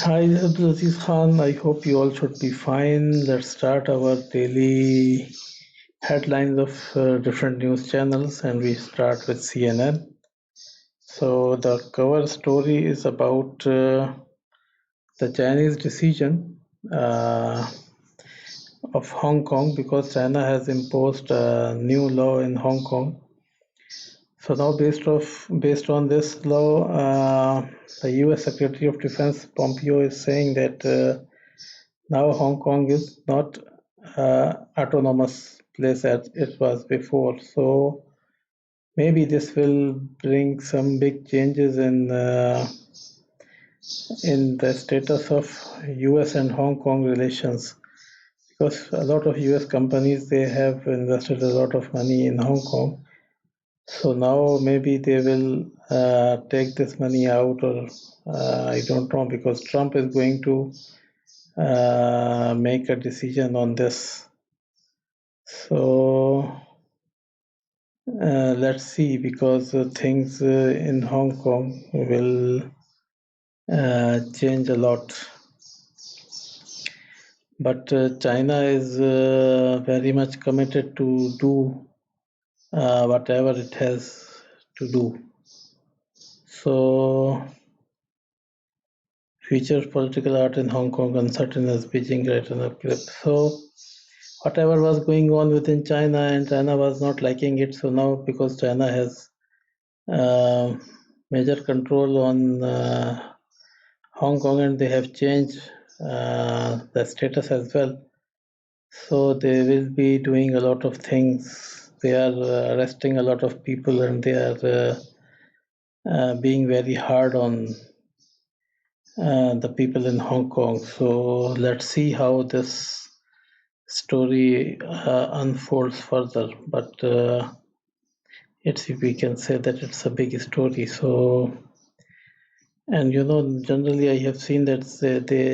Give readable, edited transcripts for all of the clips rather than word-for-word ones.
Hi, Abdulaziz Khan. I hope you all should be fine. Let's start our daily headlines of different news channels, and we start with CNN. So, the cover story is about the Chinese decision of Hong Kong because China has imposed a new law in Hong Kong. So now, based on this law, the U.S. Secretary of Defense Pompeo is saying that now Hong Kong is not autonomous place as it was before. So maybe this will bring some big changes in the status of U.S. and Hong Kong relations because a lot of U.S. companies they have invested a lot of money in Hong Kong. So now maybe they will take this money out, or I don't know, because Trump is going to make a decision on this. So let's see, because things in Hong Kong will change a lot. But China is very much committed to do whatever it has to do. So future political art in Hong Kong uncertain as Beijing written a clip. So whatever was going on within China, and China was not liking it. So now, because China has major control on Hong Kong, and they have changed the status as well. So they will be doing a lot of things. They are arresting a lot of people, and they are being very hard on the people in Hong Kong. So let's see how this story unfolds further. But we can say that it's a big story. So, and generally I have seen that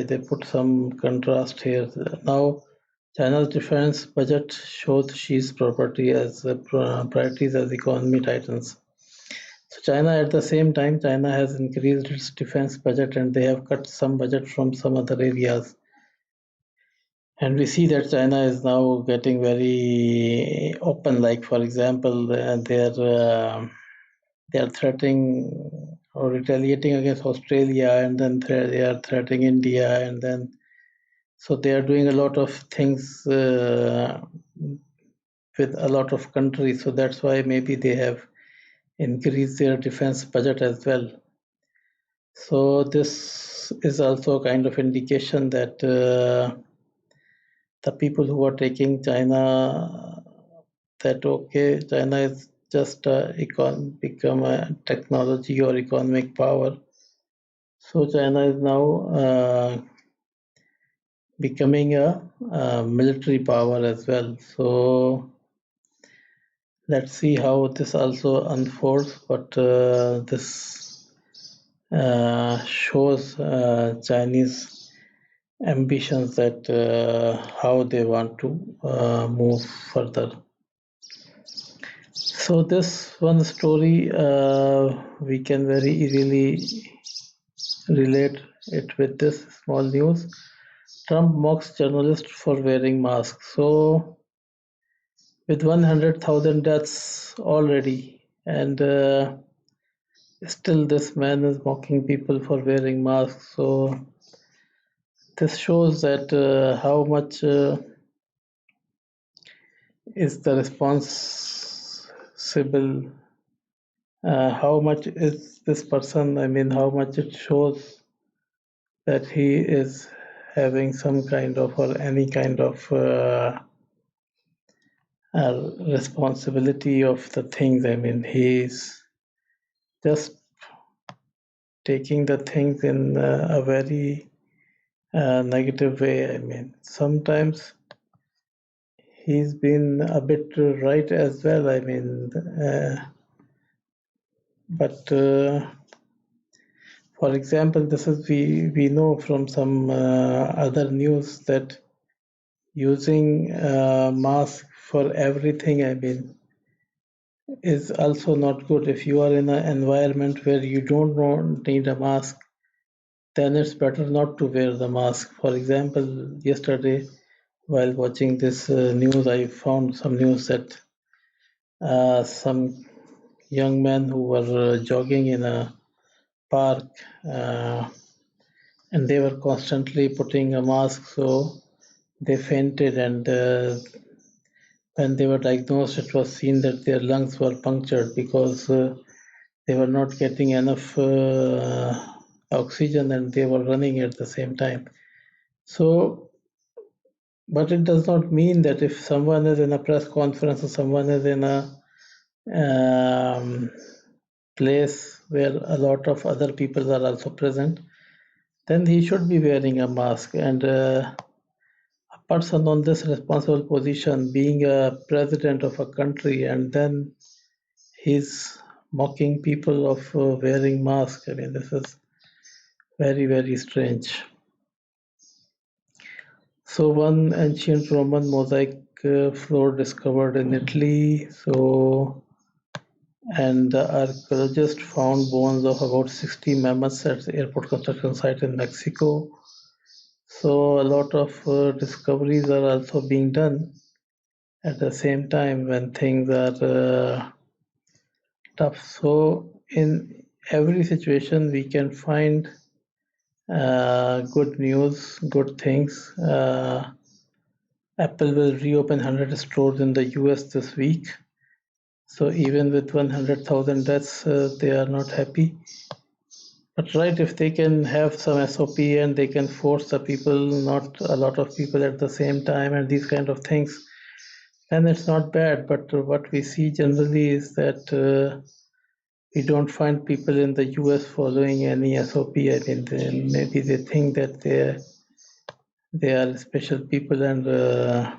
they put some contrast here. Now, China's defense budget shows Xi's property as priorities as economy tightens. So China, at the same time, China has increased its defense budget, and they have cut some budget from some other areas. And we see that China is now getting very open. Like, for example, they are threatening or retaliating against Australia, and then they are threatening India, and then so they are doing a lot of things with a lot of countries. So that's why maybe they have increased their defense budget as well. So this is also a kind of indication that the people who are taking China, that okay, China is just become a technology or economic power. So China is now becoming a military power as well. So let's see how this also unfolds. But this shows Chinese ambitions, that how they want to move further. So this one story we can very easily relate it with this small news. Trump mocks journalists for wearing masks. So with 100,000 deaths already, and still this man is mocking people for wearing masks. So this shows that how much is the responsible, how much is this person, I mean, how much it shows that he is having some kind of or any kind of responsibility of the things. I mean, he's just taking the things in a very negative way. I mean, sometimes he's been a bit right as well. I mean, but for example, this is we know from some other news that using mask for everything, I mean, is also not good. If you are in an environment where you don't need a mask, then it's better not to wear the mask. For example, yesterday while watching this news, I found some news that some young men who were jogging in a park and they were constantly putting a mask, so they fainted. And when they were diagnosed, it was seen that their lungs were punctured because they were not getting enough oxygen and they were running at the same time. So, but it does not mean that if someone is in a press conference or someone is in a place where a lot of other people are also present, then he should be wearing a mask. And a person on this responsible position, being a president of a country, and then he's mocking people of wearing masks. I mean, this is very, very strange. So one ancient Roman mosaic floor discovered in Italy. And the archaeologist found bones of about 60 mammoths at the airport construction site in Mexico. So a lot of discoveries are also being done at the same time when things are tough. So in every situation, we can find good news, good things. Apple will reopen 100 stores in the US this week. So even with 100,000 deaths, they are not happy. But right, if they can have some SOP and they can force the people, not a lot of people at the same time, and these kind of things, then it's not bad. But what we see generally is that we don't find people in the US following any SOP. I mean, maybe they think that they are special people and the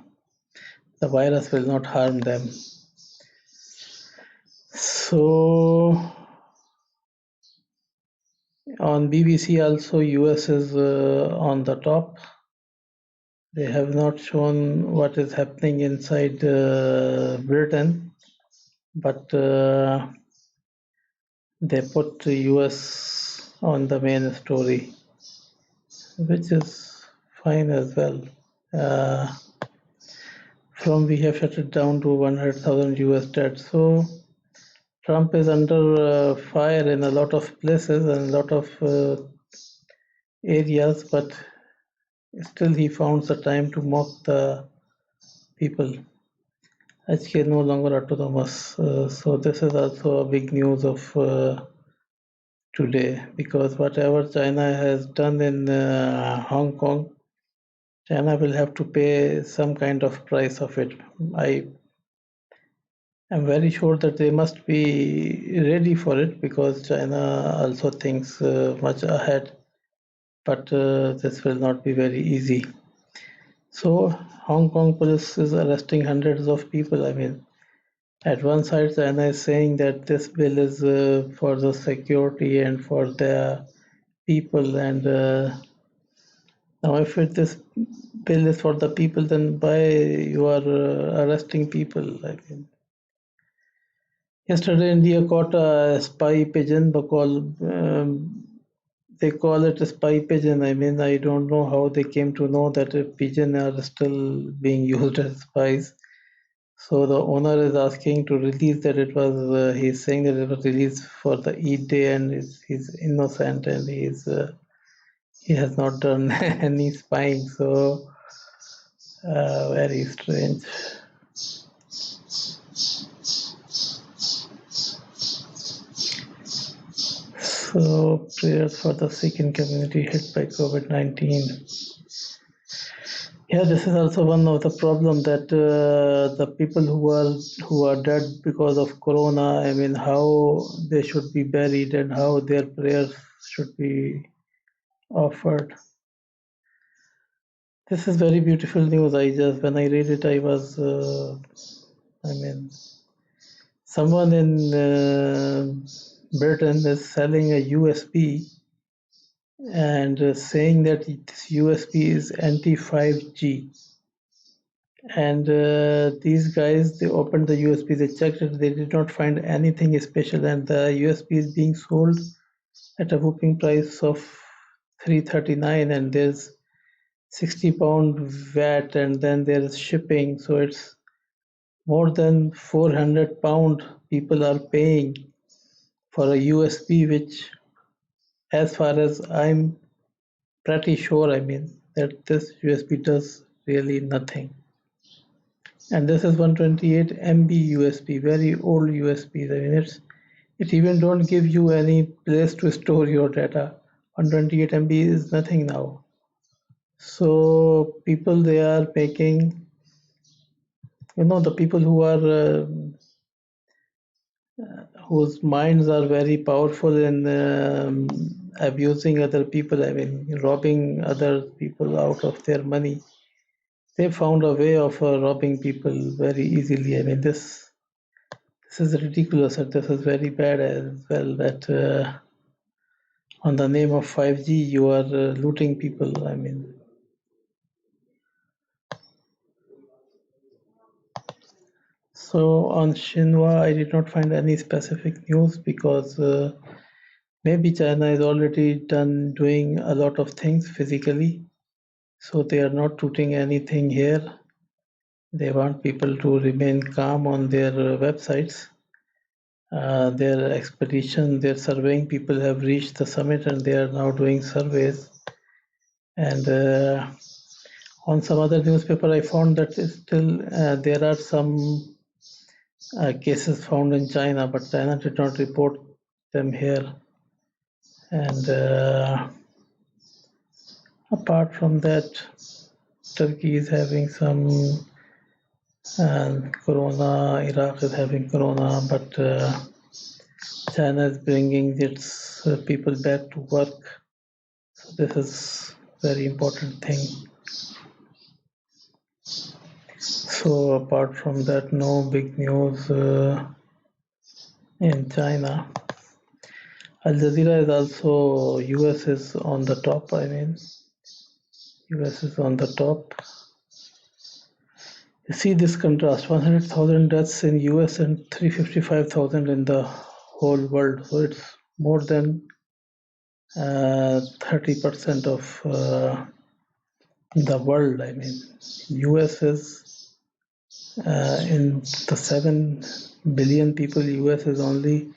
virus will not harm them. So on BBC also, US is on the top. They have not shown what is happening inside Britain, but they put the US on the main story, which is fine as well. From we have shut it down to 100,000 US dead. So Trump is under fire in a lot of places and a lot of areas, but still he found the time to mock the people. HK no longer autonomous. So this is also a big news of today, because whatever China has done in Hong Kong, China will have to pay some kind of price of it. I am very sure that they must be ready for it because China also thinks much ahead, but this will not be very easy. So Hong Kong police is arresting hundreds of people. I mean, at one side, China is saying that this bill is for the security and for the people. And now, if this bill is for the people, then why you are arresting people? I mean, yesterday, India caught a spy pigeon. They call it a spy pigeon. I mean, I don't know how they came to know that a pigeon are still being used as spies. So the owner is asking to release that it was, he's saying that it was released for the Eid day and he's innocent and he has not done any spying. So very strange. So prayers for the Sikh community hit by COVID-19. Yeah, this is also one of the problem that the people who are dead because of corona. I mean, how they should be buried and how their prayers should be offered. This is very beautiful news. When I read it, I was, I mean, someone in Britain is selling a USB and saying that this USB is anti 5G. And these guys, they opened the USB, they checked it, they did not find anything special, and the USB is being sold at a whooping price of 339, and there's 60 pound VAT, and then there's shipping. So it's more than 400 pound people are paying for a USB, which, as far as I'm pretty sure, I mean, that this USB does really nothing. And this is 128 MB USB, very old USBs. I mean, it even don't give you any place to store your data. 128 MB is nothing now. So people, they are making, the people who are whose minds are very powerful in abusing other people. I mean, robbing other people out of their money. They found a way of robbing people very easily. I mean, this is ridiculous, and this is very bad as well. That on the name of 5G, you are looting people. I mean, so on Xinhua, I did not find any specific news because maybe China is already done doing a lot of things physically, so they are not putting anything here. They want people to remain calm on their websites. Their expedition, their surveying people have reached the summit, and they are now doing surveys. And on some other newspaper, I found that still there are some cases found in China, but China did not report them here. And apart from that, Turkey is having some corona, Iraq is having corona, but China is bringing its people back to work. So this is very important thing. So apart from that, no big news in China. Aljazeera is also, US is on the top. I mean, US is on the top. You see this contrast: 100,000 deaths in US and 355,000 in the whole world. So it's more than 30% of the world. I mean, US is in the 7 billion people. US is only,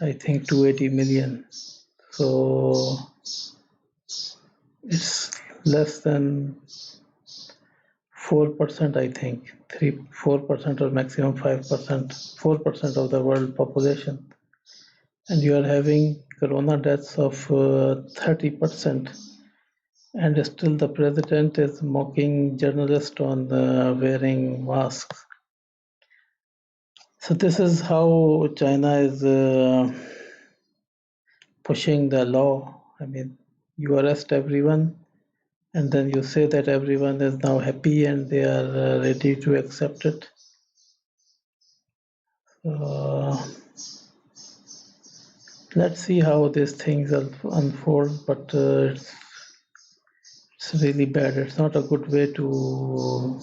I think, 280 million. So it's less than 4%, I think, 4% or maximum 5%, 4% of the world population. And you are having corona deaths of 30%. And still the president is mocking journalists on wearing masks. So this is how China is pushing the law. I mean, you arrest everyone, and then you say that everyone is now happy and they are ready to accept it. Let's see how these things unfold, but it's really bad. It's not a good way to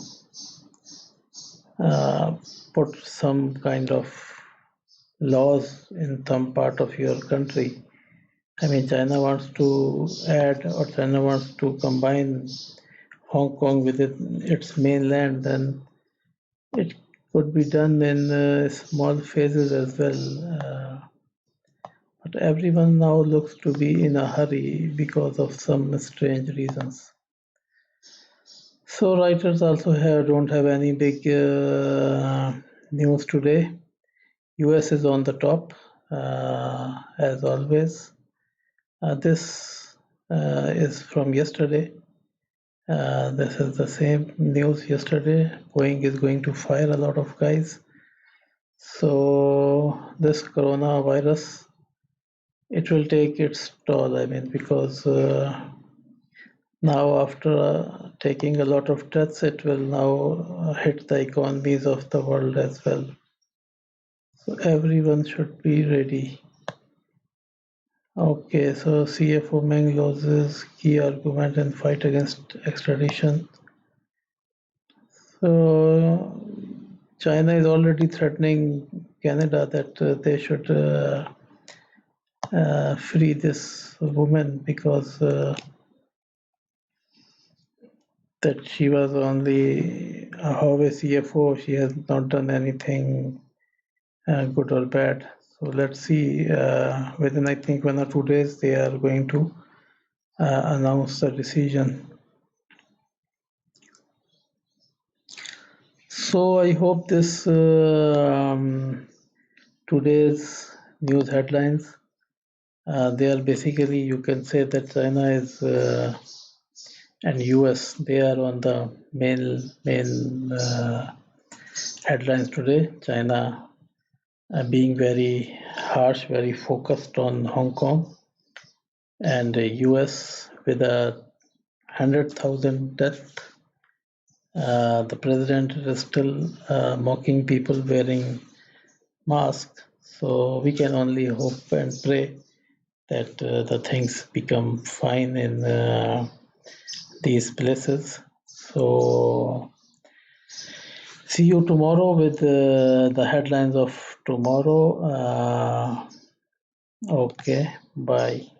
put some kind of laws in some part of your country. I mean, China wants to add, or China wants to combine Hong Kong with its mainland, then it could be done in small phases as well. But everyone now looks to be in a hurry because of some strange reasons. So writers also don't have any big news today. US is on the top as always. This is from yesterday. This is the same news yesterday. Boeing is going to fire a lot of guys. So this coronavirus, it will take its toll. I mean, because now after taking a lot of deaths, it will now hit the economies of the world as well. So everyone should be ready. Okay, so CFO Meng loses key argument in fight against extradition. So China is already threatening Canada that they should free this woman because that she was only a Huawei CFO. She has not done anything good or bad. So let's see. Within I think 1 or 2 days, they are going to announce the decision. So I hope this today's news headlines. They are basically, you can say that China is and US. They are on the main headlines today. China being very harsh, very focused on Hong Kong, and the US with 100,000 deaths. The president is still mocking people wearing masks. So we can only hope and pray that the things become fine in these places. So see you tomorrow with the headlines of tomorrow. Okay, bye.